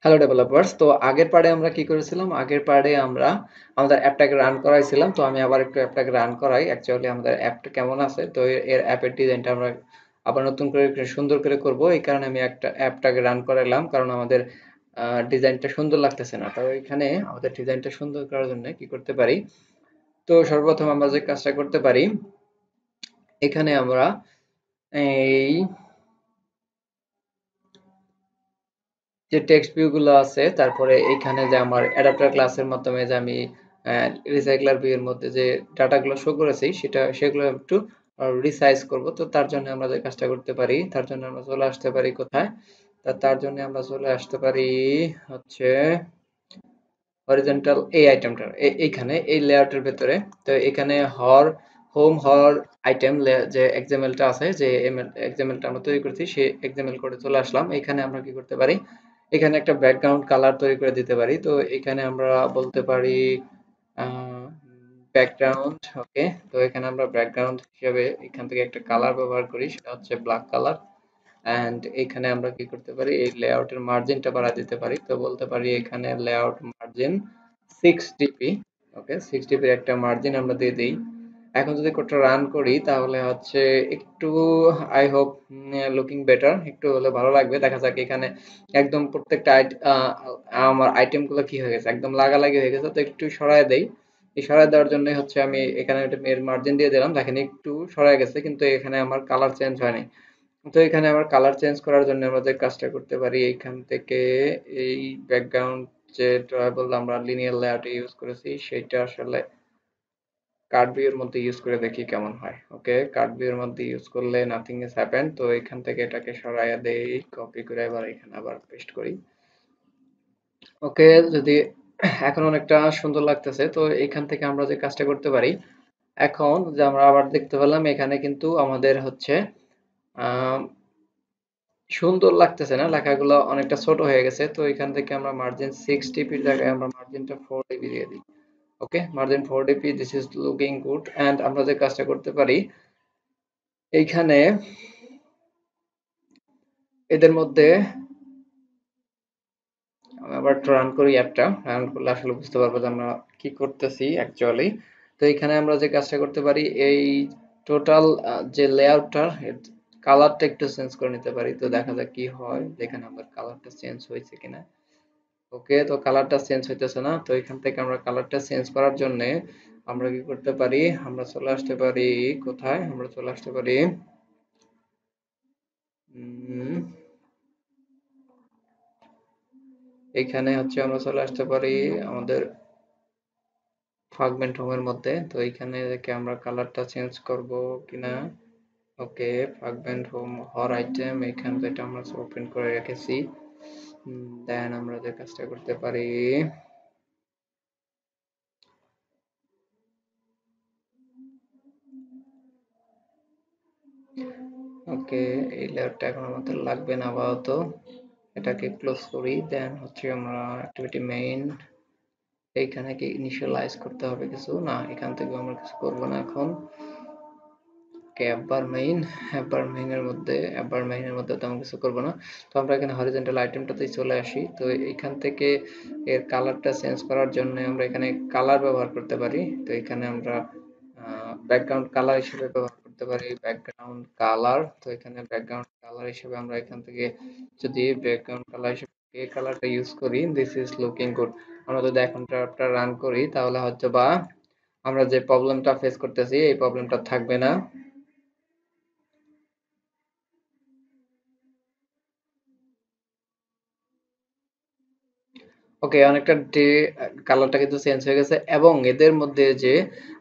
Hello developers, তো আগের পার্টে আমরা কি করেছিলাম? আগের পার্টে আমরা আমাদের অ্যাপটাকে রান করাইছিলাম। তো আমি আবার একটু অ্যাপটাকে রান করাই। অ্যাকচুয়ালি আমাদের অ্যাপটা কেমন আছে, তো এর অ্যাপের ডিজাইনটা আমরা আবার নতুন করে একটু সুন্দর করে করব। এই কারণে আমি একটা অ্যাপটাকে রান করাইলাম, কারণ আমাদের ডিজাইনটা সুন্দর লাগতেছে না। তো এখানে আমাদের ডিজাইনটা সুন্দর করার জন্য কি করতে পারি? তো সর্বপ্রথম আমরা যে কাজটা করতে পারি, এখানে আমরা এই যে টেক্সট ভিউ গুলো আছে, তারপরে এইখানে যে আমার অ্যাডাপ্টার ক্লাসের মাধ্যমে যে আমি রিসাইক্লার ভিউ এর মধ্যে যে ডাটাগুলো শো করেছি সেগুলো একটু রিসাইজ করব। তো তার জন্য আমরা যে কাজটা করতে পারি, তার জন্য আমরা চলে আসতে পারি কোথায়? তার জন্য আমরা চলে আসতে পারি হচ্ছে হরিজন্টাল এই আইটেমটা, এইখানে এই লেআউটের ভেতরে। তো এখানে হর আইটেম যে এক্সএমএলটা আছে, যে এক্সএমএলটা আমরা তৈরি করেছি, সেই এক্সএমএল করে চলে আসলাম। এখানে আমরা কি করতে পারি? এখানে একটা ব্যাকগ্রাউন্ড কালার তৈরি করে দিতে পারি। তো এখানে আমরা বলতে পারি ব্যাকগ্রাউন্ড। ওকে, তো এখানে আমরা ব্যাকগ্রাউন্ড হিসেবে এখান থেকে একটা কালার ব্যবহার করি, সেটা হচ্ছে ব্ল্যাক কালার। অ্যান্ড এখানে আমরা কি করতে পারি? এই লেআউটের মার্জিনটা বাড়ায় দিতে পারি। তো বলতে পারি এখানে লেআউট মার্জিন 6 ডিপি। ওকে, 6 ডিপির একটা মার্জিন আমরা দিয়ে দিই। এখন যদি কোডটা রান করি তাহলে হচ্ছে একটু, আই হোপ লুকিং বেটার, একটু হলে ভালো লাগবে। দেখা যাক এখানে একদম প্রত্যেকটা আমার আইটেমগুলো কি হয়ে গেছে, একদম লাগালাগি হয়ে গেছে। তো একটু সরায় দেই। এই সরায় দেওয়ার জন্য হচ্ছে আমি এখানে একটা এর মার্জিন দিয়ে দিলাম, দেখেন একটু সরায় গেছে, কিন্তু এখানে আমার কালার চেঞ্জ হয়নি। তো এখানে আবার কালার চেঞ্জ করার জন্য আমরা যে কাজটা করতে পারি, এইখান থেকে এই ব্যাকগ্রাউন্ড যে ড্রয়াবল আমরা লিনিয়ার লেআউটে ইউজ করেছি, সেটা আসলে কার্ড ভিউ এর মধ্যে ইউজ করে দেখি কেমন হয়। ওকে, কার্ড ভিউ এর মধ্যে ইউজ করলে নাথিং ইজ হ্যাপেন। তো এখান থেকে এটাকে সরাইয়া দেই, কপি করে আবার এখানে আবার পেস্ট করি। ওকে, যদি এখন অনেকটা সুন্দর লাগতেছে। তো এখান থেকে আমরা যে কাজটা করতে পারি, এখন যে আমরা আবার দেখতে পেলাম এখানে কিন্তু আমাদের হচ্ছে আহ সুন্দর লাগতেছে না, লেখাগুলো অনেকটা ছোট হয়ে গেছে। তো এখান থেকে আমরা মার্জিন 6 ডিপির জায়গায় আমরা মার্জিনটা 4 ডিপি দিয়ে দিই। Okay, margin 4 DP, this is looking good. And আমরা যে কাজটা করতে পারি, এইখানে এদের মধ্যে আমি আবার রান করি অ্যাপটা। রান করলে আসলে বুঝতে পারবো যে আমরা কি করতেছি অ্যাকচুয়ালি। তো এখানে আমরা যে কাজটা করতে পারি, এই টোটাল যে লেআউটটার কালারটা একটু চেঞ্জ করে নিতে পারি। তো দেখা যাক কি হয়, যেখানে আমাদের কালারটা চেঞ্জ হয়েছে কিনা। ওকে, তো কালারটা চেঞ্জ হইতেছে না। তো এখান থেকে আমরা কালারটা চেঞ্জ করার জন্য আমরা কি করতে পারি? আমরা চলে আসতে পারি কোথায়? আমরা চলে আসতে পারি উম, এখানে হচ্ছে আমরা চলে আসতে পারি আমাদের ফ্রাগমেন্ট হোমের মধ্যে। তো এইখানে থেকে আমরা কালারটা চেঞ্জ করব কিনা। ওকে, ফ্রাগমেন্ট হোম হর আইটেম, এখান থেকে আমরা ওপেন করে রেখেছি। দেন আমরা যে কাজটা করতে পারি, ওকে, এই লেয়ারটা এখন আমাদের লাগবে না আপাতত। এটাকে ক্লোজ করি। দেন হচ্ছে আমরা অ্যাক্টিভিটি মেইন, এইখানে কি ইনিশিয়ালাইজ করতে হবে কিছু? না, এখান থেকে আমরা কিছু করব না এখন। অ্যাপবার মেইনের মধ্যে তেমন কিছু করব না। তো আমরা এখানে হরিজন্টাল আইটেমটাতেই চলে আসি। তো এখান থেকে এর কালারটা চেঞ্জ করার জন্য আমরা এখানে কালার ব্যবহার করতে পারি। তো এখানে আমরা ব্যাকগ্রাউন্ড কালার হিসেবে ব্যবহার করতে পারি ব্যাকগ্রাউন্ড কালার। তো এখানে ব্যাকগ্রাউন্ড কালার হিসেবে আমরা এখান থেকে যদি ব্যাকগ্রাউন্ড কালার হিসেবে এই কালারটা ইউজ করি, দিস ইজ লুকিং গুড। আমরা যদি এখন ট্র্যাপটা রান করি তাহলে হয়তো বা আমরা যে প্রবলেমটা ফেস করতেছি এই প্রবলেমটা থাকবে না। ওকে, অনেকটা কালারটা কিন্তু চেঞ্জ হয়ে গেছে, এবং এদের মধ্যে যে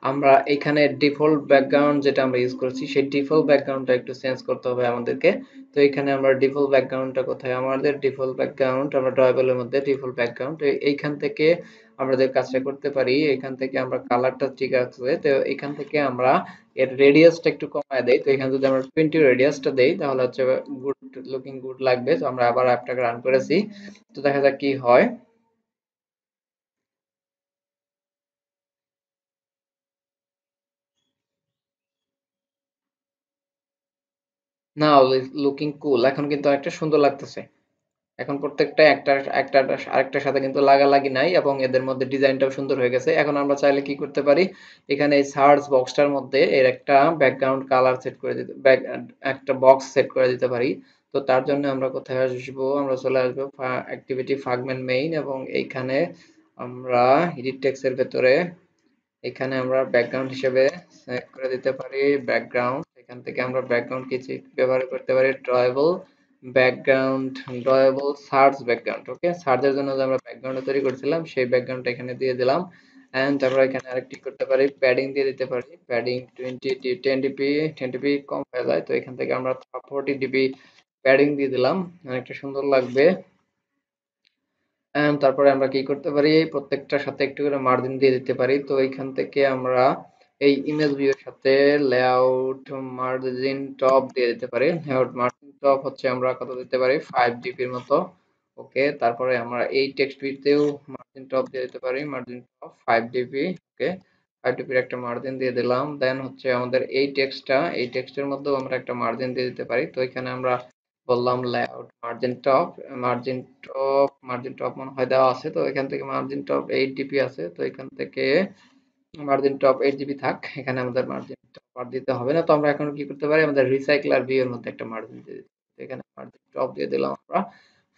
আমরা এখানে ডিফল্ট ব্যাকগ্রাউন্ড যেটা আমরা ইউজ করেছি, সেই ডিফল্ট ব্যাকগ্রাউন্ডটা একটু চেঞ্জ করতে হবে আমাদেরকে। তো এখানে আমরা ডিফল্ট ব্যাকগ্রাউন্ডটা কোথায়? আমাদের ডিফল্ট ব্যাকগ্রাউন্ড আমরা ড্রয়াবলের মধ্যে ডিফল্ট ব্যাকগ্রাউন্ড, এইখান থেকে আমরা যে কাজটা করতে পারি, এখান থেকে আমরা কালারটা ঠিক আছে। তো এখান থেকে আমরা এর রেডিয়াসটা একটু কমায় দেই। তো এখানে যদি আমরা 20 রেডিয়াসটা দেই তাহলে হচ্ছে গুড, লুকিং গুড লাগবে। তো আমরা আবার অ্যাপটাকে রান করেছি। তো দেখা যাক কি হয়। নাও লুকিং কুল, এখন কিন্তু অনেকটা সুন্দর লাগতেছে। এখন প্রত্যেকটা একটা একটা আরেকটার সাথে কিন্তু লাগালাগি নাই এবং এদের মধ্যে ডিজাইনটাও সুন্দর হয়ে গেছে। এখন আমরা চাইলে কি করতে পারি, এখানে এই সার্চ বক্সটার মধ্যে এর একটা ব্যাকগ্রাউন্ড কালার সেট করে দিতে, একটা বক্স সেট করে দিতে পারি। তো তার জন্য আমরা কোথায় আসবো, আমরা চলে আসবো অ্যাক্টিভিটি ফ্রাগমেন্ট মেইন, এবং এইখানে আমরা এডিট টেক্সটের ভেতরে এখানে আমরা ব্যাকগ্রাউন্ড হিসেবে সিলেক্ট করে দিতে পারি ব্যাকগ্রাউন্ড। এখান থেকে আমরা ব্যাকগ্রাউন্ড কিছু ব্যবহার করতে পারি ড্রয়েবল ব্যাকগ্রাউন্ড, ড্রয়েবল সার্চ ব্যাকগ্রাউন্ড। ওকে, সার্চের জন্য যে আমরা ব্যাকগ্রাউন্ড তৈরি করছিলাম সেই ব্যাকগ্রাউন্ডটা এখানে দিয়ে দিলাম। এন্ড আমরা এখানে আরেকটি করতে পারি, প্যাডিং দিয়ে দিতে পারি, প্যাডিং 10 ডিপি, 10 ডিপি কম হয়ে যায়, তো এখান থেকে আমরা 40 ডিপি প্যাডিং দিয়ে দিলাম, অনেকটা সুন্দর লাগবে। তারপরে আমরা কি করতে পারি, প্রত্যেকটার সাথে একটু করে মার্জিন দিয়ে দিতে পারি। তো এইখান থেকে আমরা এই ইমেজ ভিউ এর সাথে লেআউট মার্জিন টপ দিয়ে দিতে পারি। লেআউট মার্জিন টপ হচ্ছে আমরা কত দিতে পারি, 5 ডিপির মতো। ওকে, তারপরে আমরা এই টেক্সট ভিউতেও মার্জিন টপ দিয়ে দিতে পারি, মার্জিন টপ 5 ডিপি। ওকে, 5 ডিপির একটা মার্জিন দিয়ে দিলাম। দেন হচ্ছে আমাদের এই টেক্সটটা, এই টেক্সটের মধ্যেও আমরা একটা মার্জিন দিয়ে দিতে পারি। তো এখানে আমরা বললাম layout margin top, margin top মনে হয় দেওয়া আছে, তো এখান থেকে মার্জিন টপ 8 ডিপি আছে, তো এখান থেকে মার্জিন টপ 8 জিবি থাক, এখানে আমাদের মার্জিন টপ আর দিতে হবে না। তো আমরা এখন কি করতে পারি, আমাদের রিসাইক্লার ভিউ এর মধ্যে একটা মার্জিন দিয়ে দিতে পারি। তো এখানে মার্জিন টপ দিয়ে দিলাম আমরা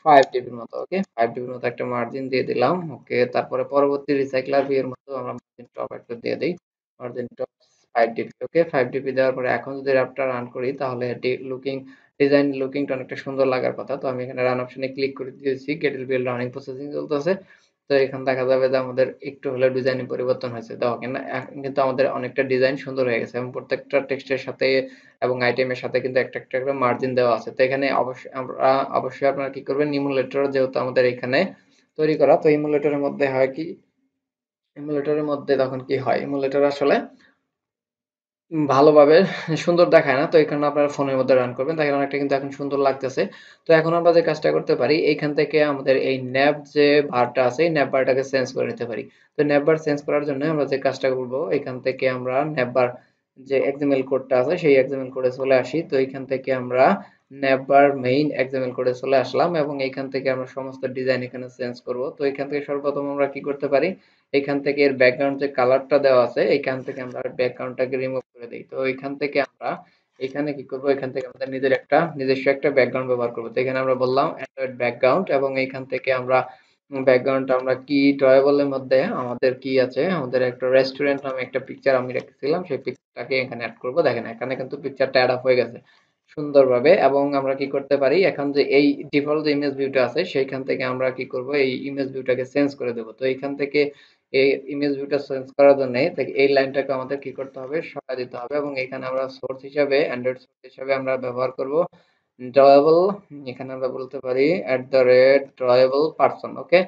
5 ডিবির মতো। ওকে, 5 ডিবির মতো একটা মার্জিন দিয়ে দিলাম। ওকে, তারপরে পরবর্তী রিসাইক্লার ভিউ এর মধ্যে আমরা মার্জিন টপ একটা দিয়ে দিই, মার্জিন টপ 5 ডিবি। ওকে, 5 ডিবি দেওয়ার পরে এখন যদি অ্যাপটা রান করি তাহলে ডিজাইন লুকিংটা অনেকটা সুন্দর লাগার কথা। তো আমি এখানে রান অপশনে ক্লিক করে দিয়েছি, gate will be running processing চলতেছে। তো এখানে দেখা যাবে যে আমাদের একটু হলেও ডিজাইনে পরিবর্তন হয়েছে। দেখো এখন কিন্তু আমাদের অনেকটা ডিজাইন সুন্দর হয়ে গেছে, এবং প্রত্যেকটা টেক্সটের সাথে এবং আইটেমের সাথে কিন্তু একটা একটা করে মার্জিন দেওয়া আছে। তো এখানে অবশ্যই আপনারা কি করবেন, ইমুলেটর যেহেতু আমাদের এখানে তৈরি করা, তো ইমুলেটরের মধ্যে হয় কি, ইমুলেটরের মধ্যে তখন কি হয়, ইমুলেটর আসলে ভালোভাবে সুন্দর দেখায় না। তো এখানে আপনারা ফোনের মধ্যে রান করবেন, দেখেন অনেকটা কিন্তু এখন সুন্দর লাগতেছে। তো এখন আমরা যে কাজটা করতে পারি, এইখান থেকে আমাদের এই ন্যাব যে বারটা আছে, এই ন্যাব বারটাকে চেঞ্জ করে নিতে পারি। তো ন্যাব বার চেঞ্জ করার জন্য আমরা যে কাজটা করব, এখান থেকে আমরা ন্যাব বার যে এক্সএমএল কোডটা আছে সেই এক্সএমএল কোডে চলে আসি। তো এখান থেকে আমরা ন্যাব বার মেইন এক্সএমএল কোডে চলে আসলাম, এবং এখান থেকে আমরা সমস্ত ডিজাইন এখানে চেঞ্জ করব। তো এখান থেকে সর্বপ্রথম আমরা কি করতে পারি, এখান থেকে এর ব্যাকগ্রাউন্ড যে কালারটা দেওয়া আছে এখান থেকে আমরা ব্যাকগ্রাউন্ডটাকে রিমুভ করে দেই। তো এখান থেকে আমরা এখানে কি করব, এখান থেকে আমাদের নিজস্ব একটা ব্যাকগ্রাউন্ড ব্যবহার করব। তো এখানে আমরা বললাম অ্যান্ড্রয়েড ব্যাকগ্রাউন্ড, এবং এখান থেকে আমরা ব্যাকগ্রাউন্ডটা আমরা কি ড্রয়েবল এর মধ্যে আমাদের কি আছে, আমাদের একটা রেস্টুরেন্ট নামে একটা পিকচার আমি রেখেছিলাম, সেই পিকচারটাকে এখানে অ্যাড করব। দেখেন এখানে কিন্তু পিকচারটা অ্যাড আপ হয়ে গেছে সুন্দরভাবে। এবং আমরা কি করতে পারি, এখন যে এই ডিফল্ট যে ইমেজ ভিউটা আছে সেইখান থেকে আমরা কি করব, এই ইমেজ ভিউটাকে চেঞ্জ করে দেব। তো এইখান থেকে এই ইমেজ ভিউটা চেঞ্জ করার জন্য এই লাইনটাকে আমাদের কি করতে হবে, সরাই দিতে হবে। এবং এখানে আমরা সোর্স হিসাবে, অ্যান্ড্রয়েড সোর্স হিসাবে আমরা ব্যবহার করব ড্রয়েবল। এখানে আমরা বলতে পারি drawable person. Okay,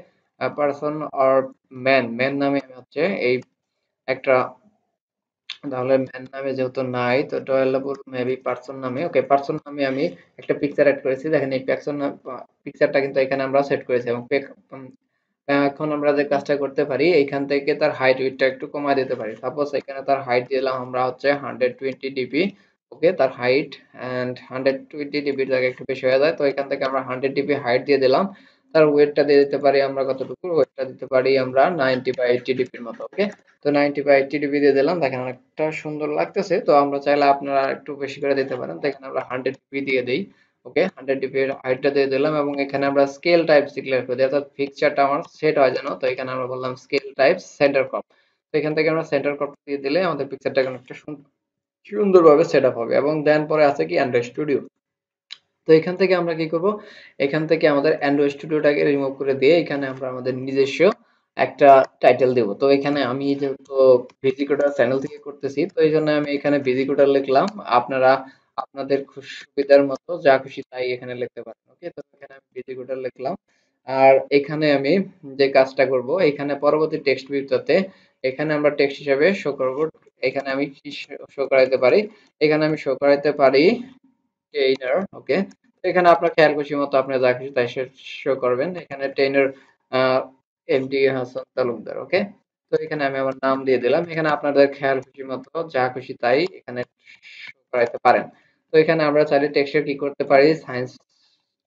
person or man নামে আমি হচ্ছে এই একটা, তাহলে ম্যান নামে যেহেতু নাই, তো ডয়েলেবল মেবি পারসন নামে। ওকে, পারসন নামে আমি একটা পিকচার অ্যাড করেছি। দেখেন এই পিকচারটা কিন্তু এখানে আমরা সেট করেছি, এবং এখন আমরা যে কাজটা করতে পারি, এইখান থেকে তার হাইট উইডথটা একটু কমায় দিতে পারি। সাপোজ এখানে তার হাইট দিলাম আমরা হচ্ছে 120 ডিপি। ওকে, তার হাইট এন্ড 120 ডিপির জায়গায় একটু বেশি হয়ে যায়, তো এখান থেকে আমরা 100 ডিপি হাইট দিয়ে দিলাম। তার ওয়েটটা দিয়ে দিতে পারি আমরা কতটুকু, ওয়েটটা দিতে পারি আমরা 90/80 ডিপির মতো। ওকে, তো 90/80 ডিপি দিয়ে দিলাম, দেখেন অনেকটা সুন্দর লাগতেছে। তো আমরা চাইলে আপনারা একটু বেশি করে দিতে পারেন। তো এখানে আমরা 100 ডিপি দিয়ে দিই। ওকে, 100 ডিপি এর হাইটটা দিয়ে দিলাম, এবং এখানে আমরা স্কেল টাইপ ডিক্লেয়ার করে দিই, অর্থাৎ পিকচারটা আমার সেট হয় যেন। তো এখানে আমরা বললাম স্কেল টাইপ সেন্টার ক্রপ। তো এখান থেকে আমরা সেন্টার ক্রপ দিয়ে দিলে আমাদের পিকচারটা অনেকটা সুন্দরভাবে সেট আপ হবে। এবং দেন পরে আছে কি অ্যান্ড্রয়েড স্টুডিও। তো এখান থেকে আমরা কি করব, এখান থেকে আমাদের অ্যান্ড্রয়েড স্টুডিওটাকে রিমুভ করে দিয়ে এখানে আমরা আমাদের নিজস্ব একটা টাইটেল দেব। তো এখানে আমি যেহেতু ভিজিকোডার চ্যানেল থেকে করতেছি, তো এই জন্য আমি এখানে ভিজিকোডার লিখলাম। আপনারা আপনাদের সুবিধার মতো যা খুশি তাই এখানে লিখতে পারেন। ওকে, তো এখানে আমি ভিজিকোডার লিখলাম। আর এখানে আমি যে কাজটা করব, এখানে পরবর্তী টেক্সট ভিউটাতে এখানে আমরা টেক্সট হিসেবে শো করব। এখানে আমি কি শো করাইতে পারি, এখানে আমি শো করাইতে পারি টেইনার। ওকে, তো এখানে আপনার খেয়াল খুশি মতো আপনি যা খুশি তাই শো করবেন। এখানে টেইনার এমডি হাসান তালুকদার। ওকে, তো এখানে আমি আমার নাম দিয়ে দিলাম। এখানে আপনাদের খেয়াল খুশি মতো যা খুশি তাই এখানে শো করাইতে পারেন। তো এখানে আমরা চাইলে টেক্সটে কি করতে পারি, সায়েন্স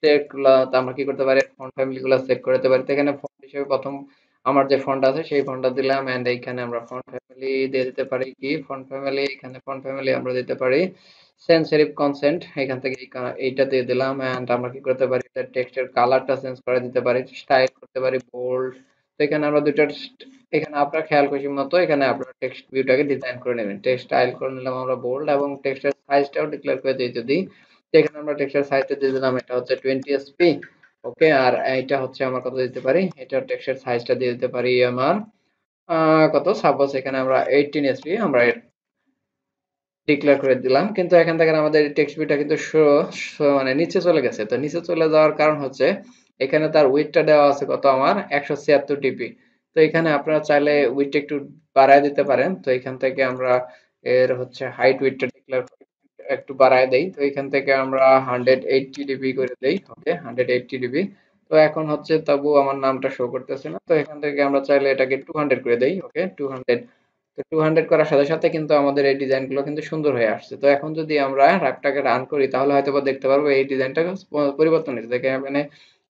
টেক্সট গুলা আমরা কি করতে পারি, ফন্ট ফ্যামিলি গুলা সেট করে দিতে পারি। তো এখানে ফন্ট হিসেবে প্রথম আমার যে ফন্ট আছে সেই ফন্টটা দিলাম, এন্ড এইখানে আমরা ফন্ট ফ্যামিলি দিয়ে দিতে পারি কি ফন্ট ফ্যামিলি, এখানে ফন্ট ফ্যামিলি আমরা দিতে পারি সেন্স সেরিফ কনসেন্ট, এখান থেকে এইটা দিয়ে দিলাম। এন্ড আমরা কি করতে পারি, টেক্সটের কালারটা চেঞ্জ করে দিতে পারি, স্টাইল করতে পারি বোল্ড। তো এখানে আমরা দুইটা এখানে আপনার খেয়াল খুশি মতো এখানে আপনার টেক্সট ভিউটাকে ডিজাইন করে নেবেন। টেক্সট স্টাইল করে নিলাম আমরা বোল্ড, এবং টেক্সটের সাইজটাও ডিক্লেয়ার করে দিয়ে যদি এখানে আমরা টেক্সটের সাইজটা দিয়ে দিলাম, এটা হচ্ছে 20 SP। ওকে, আর এটা হচ্ছে আমার কত দিতে পারি, এটা টেক্সটের সাইজটা দিয়ে দিতে পারি আমার কত, সাপোজ এখানে আমরা 18 SP আমরা ডিক্লেয়ার করে দিলাম। কিন্তু এখান থেকে আমাদের টেক্সট ভিউটা কিন্তু মানে নিচে চলে গেছে। তো নিচে চলে যাওয়ার কারণ হচ্ছে এখানে তার উইডথটা দেওয়া আছে কত আমার 176 ডিপি। তো এখানে আপনারা চাইলে উইডথ একটু বাড়ায় দিতে পারেন। তো এখান থেকে আমরা এর হচ্ছে হাইট উইডথটা ডিক্লেয়ার একটু বাড়ায় দেই। তো এখান থেকে আমরা 180 ডিবি করে দেই। ওকে, 180 ডিবি। তো এখন হচ্ছে তবু আমার নামটা শো করতেছে না। তো এখান থেকে আমরা চাইলে এটাকে 200 করে দেই। ওকে, 200। তো 200 করার সাথে সাথে কিন্তু আমাদের এই ডিজাইন গুলো কিন্তু সুন্দর হয়ে আসছে। তো এখন যদি আমরা অ্যাপটাকে রান করি তাহলে হয়তো বা দেখতে পারবো এই ডিজাইনটা পরিবর্তন হয়েছে। দেখে মানে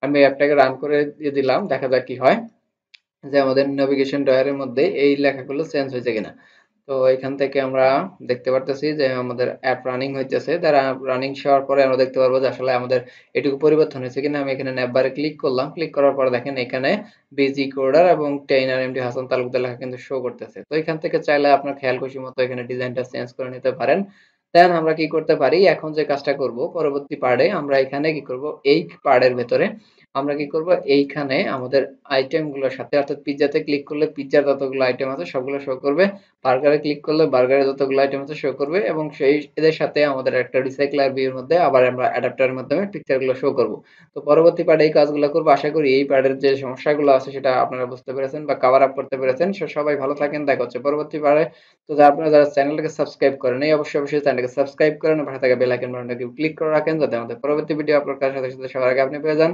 আমি অ্যাপটাকে রান করে দিয়ে দিলাম, দেখা যাক কি হয়, যে আমাদের নেভিগেশন ডয়ারের মধ্যে এই লেখাগুলো চেঞ্জ হয়েছে কিনা। তো এখান থেকে আমরা দেখতে পারতেছি যে আমাদের অ্যাপ রানিং হইতেছে। তারা রানিং হওয়ার পরে আমরা দেখতে পারবো যে আসলে আমাদের এটুকু পরিবর্তন হয়েছে কিনা। আমি এখানে ন্যাপবারে ক্লিক করলাম, ক্লিক করার পর দেখেন এখানে বিজি কোডার এবং টেইনার এমডি হাসান তালুকদার লেখা কিন্তু শো করতেছে। তো এখান থেকে চাইলে আপনার খেয়াল খুশি মতো এখানে ডিজাইনটা চেঞ্জ করে নিতে পারেন। দেন আমরা কি করতে পারি, এখন যে কাজটা করব পরবর্তী পার্টে, আমরা এখানে কি করব, এই পার্টের ভেতরে আমরা কি করব, এইখানে আমাদের আইটেম গুলোর সাথে, অর্থাৎ পিজ্জাতে ক্লিক করলে পিজ্জার যতগুলো আইটেম আছে সবগুলো শো করবে, বার্গারে ক্লিক করলে বার্গারের যতগুলো আইটেম আছে শো করবে, এবং সেই এদের সাথে আমাদের একটা রিসাইক্লার ভিউর মধ্যে আবার আমরা অ্যাডাপ্টারের মাধ্যমে পিকচারগুলো শো করব। তো পরবর্তী পার্টে এই কাজগুলো করব। আশা করি এই পার্টের যে সমস্যাগুলো আছে সেটা আপনারা বুঝতে পেরেছেন বা কভার আপ করতে পেরেছেন। সবাই ভালো থাকেন, দেখা হচ্ছে পরবর্তী পার্টে। তো আপনারা যারা চ্যানেলটাকে সাবস্ক্রাইব করেন এই অবশ্যই অবশ্যই চ্যানেলটাকে সাবস্ক্রাইব করেন, পাশে থাকা বেল আইকন বাটনটাকে ক্লিক করে রাখেন যাতে আমাদের পরবর্তী ভিডিও আপলোড করার সাথে সাথে সবার আগে আপনি পেয়ে যান।